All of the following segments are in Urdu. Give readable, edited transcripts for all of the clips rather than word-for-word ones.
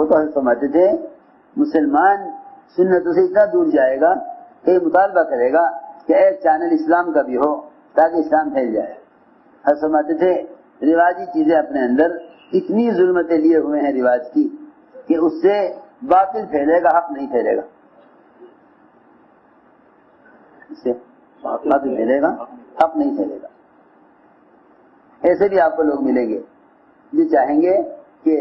وہ تو حضرت فرماتے تھے مسلمان سنتوں سے اتنا دور جائے گا کہ مطالبہ کرے گا کہ ایک چینل اسلام کا بھی ہو تاکہ اسلام پھیل جائے. حضرت فرماتے تھے رواجی چیزیں اپنے اندر اتنی ظلمتیں لیے ہوئے ہیں رواج کی کہ اس سے باطل پھیلے گا, حق نہیں پھیلے گا. اس سے باطل پھیلے گا, حق نہیں پھیلے گا. ایسے بھی آپ کو لوگ ملیں گے جو چاہیں گے کہ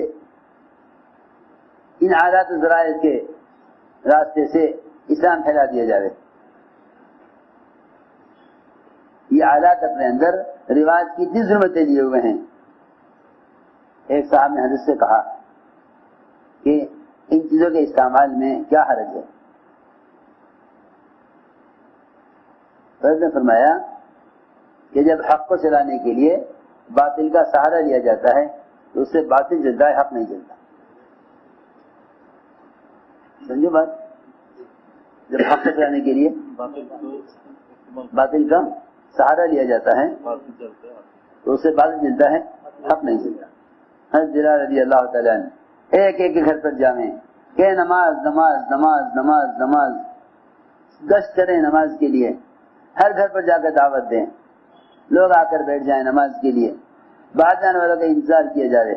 ان عادات و ذرائع کے راستے سے اسلام پھیلا دیا جائے. یہ عادات اپنے اندر رواج کی اتنی ظلمتیں لیے ہوئے ہیں. ایک صاحب نے حضرت سے کہا کہ ان چیزوں کے استعمال میں کیا حرج ہے؟ حضرت نے فرمایا کہ جب حق کو چلانے کے لیے باطل کا سہارا لیا جاتا ہے تو اس سے باطل جلتا ہے, حق نہیں جلتا. سمجھو بات, جب حق کو چلانے کے لیے باطل کا سہارا لیا جاتا ہے تو اس سے باطل جلتا ہے, حق نہیں جلتا. حضرت بلال رضی اللہ تعالیٰ نے ایک ایک کے گھر پر جائیں کہ نماز نماز نماز نماز نماز, گشت کریں نماز کے لیے, ہر گھر پر جا کر دعوت دیں, لوگ آ کر بیٹھ جائیں نماز کے لیے, باہر جانے والوں کا انتظار کیا جائے.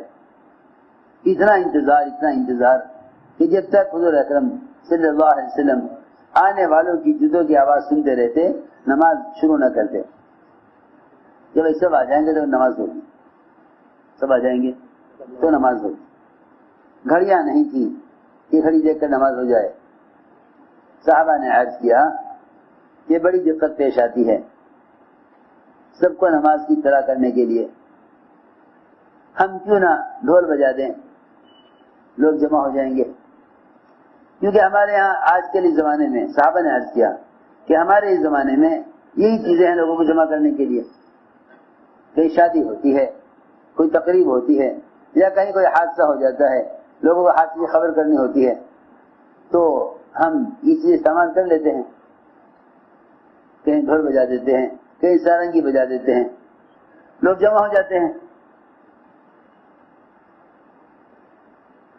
اتنا انتظار کہ جب تک حضور اکرم صلی اللہ علیہ وسلم آنے والوں کی جدوں کی آواز سنتے رہتے نماز شروع نہ کرتے. جب یہ سب آ جائیں گے تو نماز ہوگی, سب آ جائیں گے تو نماز ہوگی. گھڑیاں نہیں تھی کہ گھڑی دیکھ کر نماز ہو جائے. صحابہ نے عرض کیا کہ بڑی دقت پیش آتی ہے سب کو نماز کی اطلاع کرنے کے لیے, ہم کیوں نہ ڈھول بجا دیں, لوگ جمع ہو جائیں گے. کیونکہ ہمارے ہاں آج کے زمانے میں صحابہ نے عرض کیا کہ ہمارے اس زمانے میں یہی چیزیں ہیں لوگوں کو جمع کرنے کے لیے. کہیں شادی ہوتی ہے, کوئی تقریب ہوتی ہے, یا کہیں کوئی حادثہ ہو جاتا ہے, لوگوں کو حادثے کی خبر کرنی ہوتی ہے, تو ہم یہ چیز استعمال کر لیتے ہیں. کہیں ڈھول بجا دیتے ہیں, کہیں سارنگی بجا دیتے ہیں, لوگ جمع ہو جاتے ہیں.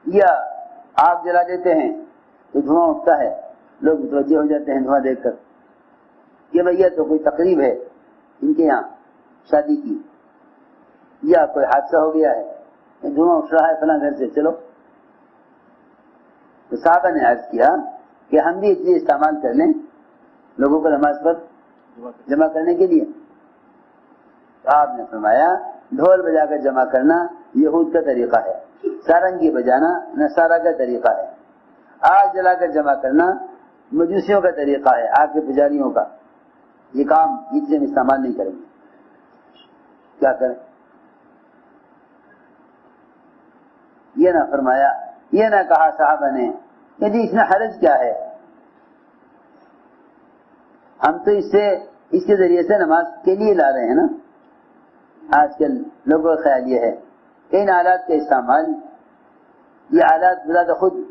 یا آگ جلا دیتے ہیں تو دھواں اٹھتا ہے, لوگ متوجہ ہو جاتے ہیں دھواں دیکھ کر کہ بھیا تو کوئی تقریب ہے ان کے یہاں شادی کی, یا کوئی حادثہ ہو گیا ہے, دھواں اٹھ رہا ہے فلاں گھر سے, چلو. تو صحابہ نے عرض کیا کہ ہم بھی یہ چیز استعمال کر لیں لوگوں کو نماز پر جمع کرنے کے لیے. آپ نے فرمایا ڈھول بجا کر جمع کرنا یہود کا طریقہ ہے, سارنگی بجانا نصارہ کا طریقہ ہے, آگ جلا کر جمع کرنا مجوسیوں کا طریقہ ہے, آگ کے پجاریوں کا. یہ کام یہ چیزیں ہم استعمال نہیں کریں گے. کیا کریں؟ یہ نہ فرمایا, یہ نہ کہا صحابہ نے کہ جی اس میں حرج کیا ہے, ہم تو اس کے ذریعے سے نماز کے لیے لا رہے ہیں نا. آج کل لوگوں کا خیال یہ ہے کہ ان آلات کا استعمال, یہ آلات بذات خود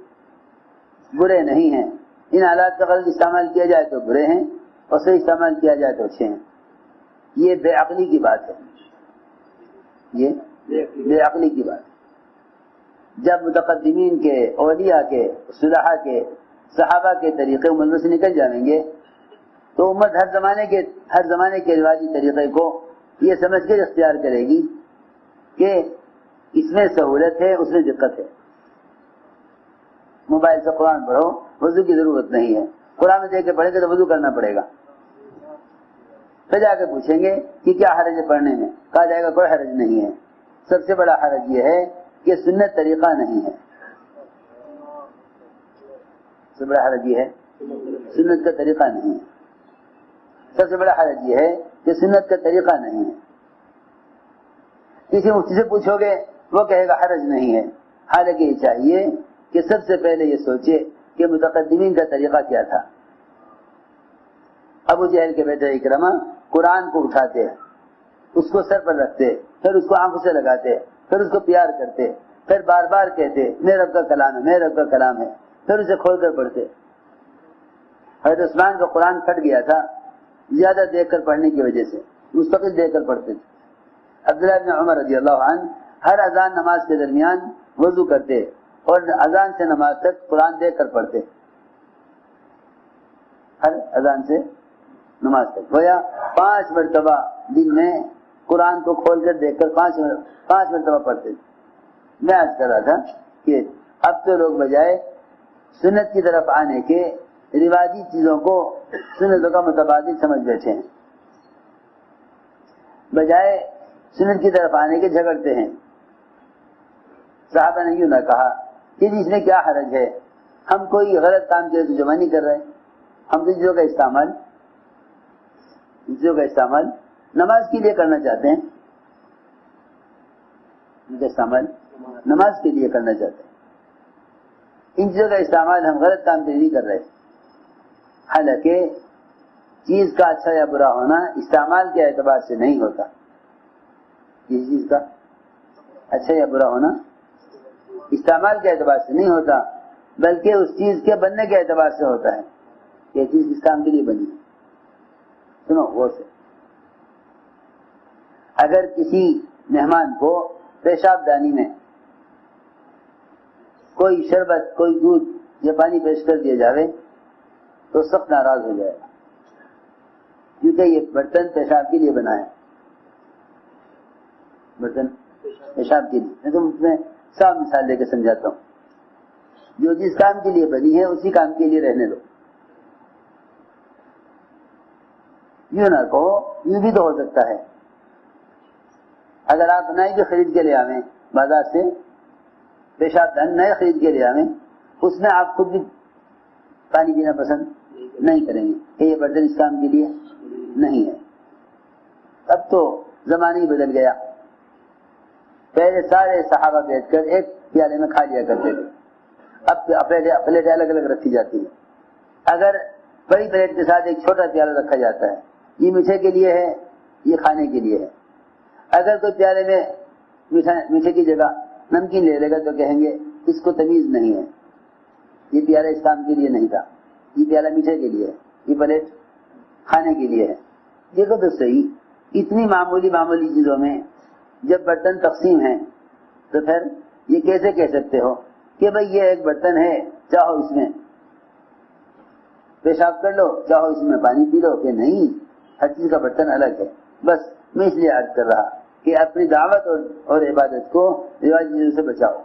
برے نہیں ہیں, ان آلات کا غلط استعمال کیا جائے تو برے ہیں اور صحیح استعمال کیا جائے تو اچھے ہیں. یہ بے عقلی کی بات ہے, یہ بے عقلی کی بات. جب متقدمین کے, اولیاء کے, صلحاء کے, صحابہ کے طریقے امت سے نکل جائیں گے تو امت ہر زمانے کے رواجی طریقے کو یہ سمجھ کر اختیار کرے گی کہ اس میں سہولت ہے اس میں دقت ہے. موبائل سے قرآن پڑھو, وضو کی ضرورت نہیں ہے, قرآن میں دیکھ کے پڑھیں گے تو وضو کرنا پڑے گا. پھر جا کے پوچھیں گے کہ کیا حرج ہے پڑھنے میں, کہا جائے گا کوئی حرج نہیں ہے. سب سے بڑا حرج یہ ہے کہ سنت طریقہ نہیں ہے. سب سے بڑا حرج یہ ہے سنت کا طریقہ نہیں ہے. سب سے بڑا حرج یہ ہے کہ سنت کا طریقہ نہیں ہے. کسی مفتی سے پوچھو گے وہ کہے گا حرج نہیں ہے. حالانکہ یہ چاہیے کہ سب سے پہلے یہ سوچے کہ متقدمین کا طریقہ کیا تھا. ابو جہل کے بیٹے اکرمہ قرآن کو اٹھاتے, اس کو سر پر رکھتے, پھر اس کو آنکھوں سے لگاتے, پھر اس کو پیار کرتے, پھر بار بار کہتے میرے رب کا کلام ہے, میرے رب کا کلام ہے, پھر اسے کھول کر پڑھتے. حضرت عثمان کا قرآن پھٹ گیا تھا زیادہ دیکھ کر پڑھنے کی وجہ سے, مستقل دیکھ کر پڑھتے تھے. عبداللہ بن عمر رضی اللہ عنہ ہر اذان نماز کے درمیان وضو کرتے, اور اذان سے نماز تک قرآن دیکھ کر پڑھتے، ہر اذان سے نماز تک گویا 5 مرتبہ دن میں قرآن کو کھول کر دیکھ کر 5 مرتبہ پڑھتے تھے۔ میں عرض کر رہا تھا کہ اب تو لوگ بجائے سنت کی طرف آنے کے رواجی چیزوں کو سنتوں کا متبادل سمجھ بیٹھے ہیں، بجائے سنت کی طرف آنے کے جھگڑتے ہیں۔ صحابہ نے یوں نہ کہا کہ اس میں کیا حرج ہے، ہم کوئی غلط کام کے لیے جمع نہیں کر رہے، ہم تو چیزوں کا استعمال نماز کے لیے کرنا چاہتے ہیں، ان کا استعمال نماز کے لیے کرنا چاہتے ہیں، ان چیزوں کا استعمال ہم غلط کام کے لیے نہیں کر رہے۔ حالانکہ چیز کا اچھا یا برا ہونا استعمال کے اعتبار سے نہیں ہوتا، کسی چیز کا اچھا یا برا ہونا استعمال کے اعتبار سے نہیں ہوتا، بلکہ اس چیز کے بننے کے اعتبار سے ہوتا ہے کہ یہ چیز اس کام کے لیے بنی۔ سنو غور سے، اگر کسی مہمان کو پیشاب دانی میں کوئی شربت، کوئی دودھ یا پانی پیش کر دیا جاوے تو سخت ناراض ہو جائے گا، کیونکہ یہ برتن پیشاب کے لیے بنا ہے، برتن پیشاب کے لیے۔ میں تو اس میں صاف مثال لے کے سمجھاتا ہوں، جو جس کام کے لیے بنی ہے اسی کام کے لیے رہنے دو۔ یوں نہ کہو، یوں بھی تو ہو سکتا ہے، اگر آپ نئے جو خرید کے لے آویں بازار سے، پیشاب دان نئے خرید کے لے آویں، اس میں آپ خود بھی پانی پینا پسند نہیں کریں گے کہ یہ برتن اس کام کے لیے نہیں ہے۔ اب تو زمانہ ہی بدل گیا، پہلے سارے صحابہ بیٹھ کر ایک پیالے میں کھا لیا کرتے تھے، اب پلیٹیں الگ الگ رکھی جاتی ہیں۔ اگر بڑی پلیٹ کے ساتھ ایک چھوٹا پیالہ رکھا جاتا ہے، یہ میٹھے کے لیے ہے، یہ کھانے کے لیے ہے۔ اگر کوئی پیالے میں میٹھے کی جگہ نمکین لے لے گا تو کہیں گے اس کو تمیز نہیں ہے، یہ پیالہ اس کام کے لیے نہیں تھا، یہ پیالہ میٹھے کے لیے ہے، یہ پلیٹ کھانے کے لیے ہے۔ دیکھو تو صحیح، اتنی معمولی چیزوں میں جب برتن تقسیم ہیں تو پھر یہ کیسے کہہ سکتے ہو کہ بھئی یہ ایک برتن ہے، چاہو اس میں پیشاب کر لو، چاہو اس میں پانی پی لو، کہ نہیں، ہر چیز کا برتن الگ ہے۔ بس میں اس لیے عرض کر رہا کہ اپنی دعوت اور عبادت کو رواجی چیزوں سے بچاؤ۔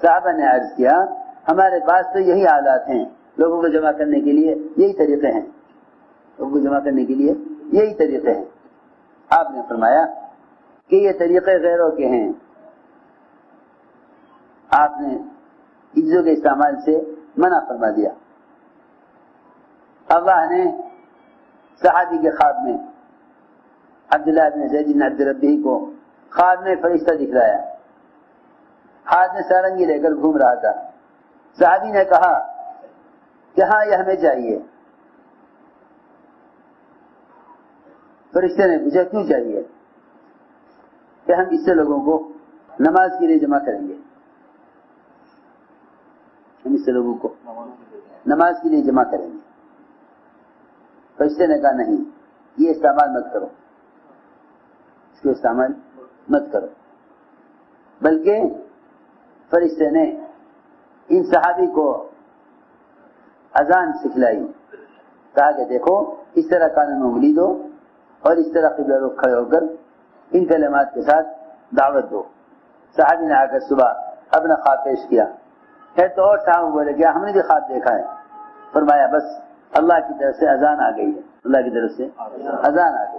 صحابہ نے عرض کیا ہمارے پاس تو یہی آلات ہیں، لوگوں کو جمع کرنے کے لیے یہی طریقے ہیں، لوگوں کو جمع کرنے کے لیے یہی طریقے ہیں۔ آپ نے فرمایا کہ یہ طریقے غیروں کے ہیں، آپ نے چیزوں کے استعمال سے منع فرما دیا۔ اللہ نے صحابی کے خواب میں عبداللہ بن زید بن عبد ربی کو خواب میں فرشتہ دکھلایا، ہاتھ میں سارنگی لے کر گھوم رہا تھا۔ صحابی نے کہا کہ ہاں یہ ہمیں چاہیے۔ فرشتے نے پوچھا کیوں چاہیے؟ کہ ہم اس سے لوگوں کو نماز کے لیے جمع کریں گے، ہم اس سے لوگوں کو نماز کے لیے جمع کریں گے۔ فرشتے نے کہا نہیں، یہ استعمال مت کرو، اس کو استعمال مت کرو، بلکہ فرشتے نے ان صحابی کو اذان سکھلائی، کہا کہ دیکھو اس طرح کانوں میں انگلی دو اور اس طرح قبلہ رخ کھڑے ہو کر ان کلمات کے ساتھ دعوت دو۔ صحابی نے آ کر صبح اپنا خواب پیش کیا، پھر تو اور صاحب بولے کیا ہم نے بھی خواب دیکھا ہے۔ فرمایا بس اللہ کی طرف سے اذان آ گئی ہے، اللہ کی طرف سے اذان آ گئی۔